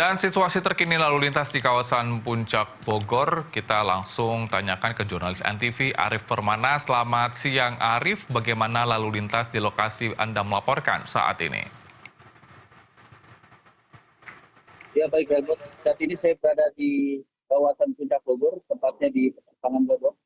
Dan situasi terkini lalu lintas di kawasan Puncak Bogor, kita langsung tanyakan ke jurnalis NTV Arief Permana. Selamat siang Arief, bagaimana lalu lintas di lokasi Anda melaporkan saat ini? Ya baik, Helmut. Saat ini saya berada di kawasan Puncak Bogor, tepatnya di persimpangan Bogor.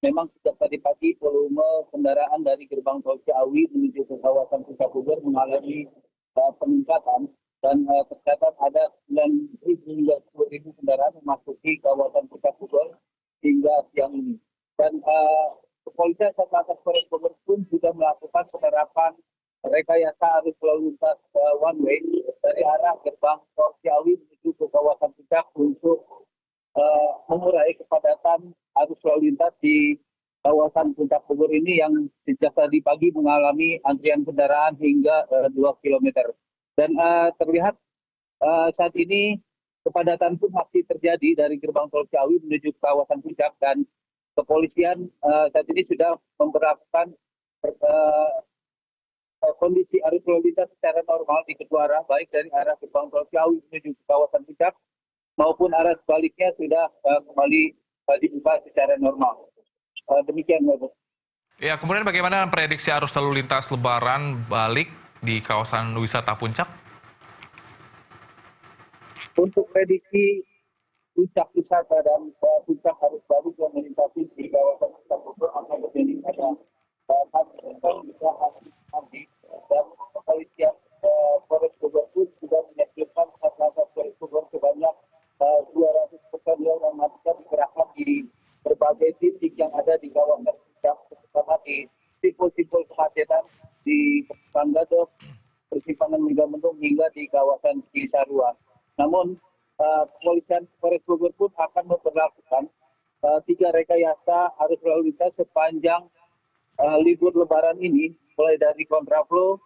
Memang sejak tadi pagi volume kendaraan dari gerbang tol Ciawi menuju ke kawasan Puncak Bogor mengalami peningkatan dan tercatat ada 9.000 hingga 10.000 kendaraan memasuki kawasan Puncak Bogor hingga siang ini. Dan kepolisian Satlantas Polres Bogor pun sudah melakukan penerapan rekayasa arus lalu lintas one way dari arah gerbang tol Ciawi menuju ke kawasan Puncak untuk mengurai kepadatan arus lalu lintas di kawasan Puncak Bogor ini yang sejak tadi pagi mengalami antrian kendaraan hingga 2 km. Dan terlihat saat ini kepadatan pun masih terjadi dari gerbang tol Ciawi menuju ke kawasan Puncak, dan kepolisian saat ini sudah memperlakukan kondisi arus lalu lintas secara normal di kedua arah, baik dari arah gerbang tol Ciawi menuju ke kawasan Puncak maupun arah sebaliknya sudah kembali dibuka secara normal. Demikian, Bapak. Ya, kemudian bagaimana prediksi arus lalu lintas Lebaran balik di kawasan wisata Puncak? Untuk prediksi puncak wisata dan puncak arus balik yang melintasi di kawasan Puncak Bogor akan terjadi pada bisa nanti, dan kepolisian Polres Bogor pun sudah menyiapkan Satlantas Polres Bogor sebanyak 200 personil yang nantinya dikerahkan di berbagai titik yang ada di kawasan Puncak, terutama di simpul-simpul kemacetan di Persimpangan Gadok, Persimpangan Megamendung hingga di kawasan Cisarua. Namun kepolisian Polres Bogor pun akan memperlakukan 3 rekayasa arus lalu lintas sepanjang libur Lebaran ini, mulai dari kontraflow,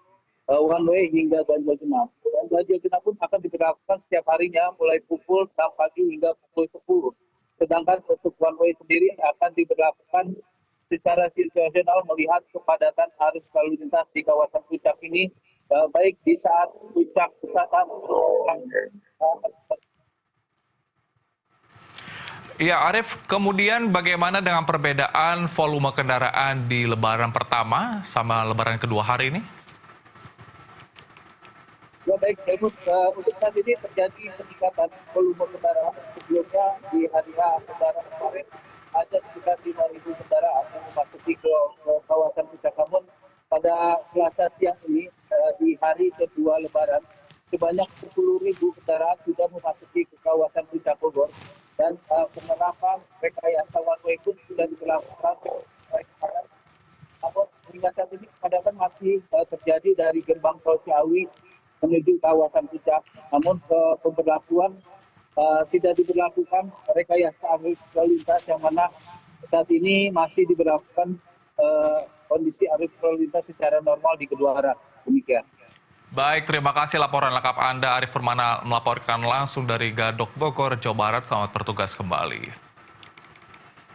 one way hingga ganjil genap. Dan ganjil genap pun akan diberlakukan setiap harinya mulai pukul 6 pagi hingga pukul 10. Sedangkan untuk one way sendiri akan diberlakukan secara situasional melihat kepadatan arus lalu lintas di kawasan Puncak ini, baik di saat puncak wisata. Ya, Arief, kemudian bagaimana dengan perbedaan volume kendaraan di Lebaran pertama sama Lebaran kedua hari ini? Ya baik, Helmut, untuk saat ini terjadi peningkatan volume kendaraan. Sebelumnya di hari Lebaran kemarin ada sekitar 5.000 kendaraan yang memasuki ke kawasan Puncak. Namun pada Selasa siang ini di hari kedua Lebaran sebanyak 10.000 kendaraan sudah memasuki ke kawasan Puncak Bogor, dan penerapan rekayasa one way pun sudah dilakukan. Namun hingga saat ini kepadatan masih terjadi dari gerbang tol Ciawi menuju kawasan Puncak. Namun pemberlakuan tidak diberlakukan rekayasa arus lalu lintas, yang mana saat ini masih diberlakukan kondisi arus lalu lintas secara normal di kedua arah. Demikian. Baik, terima kasih laporan lengkap Anda. Arief Permana melaporkan langsung dari Gadok, Bogor, Jawa Barat. Selamat bertugas kembali.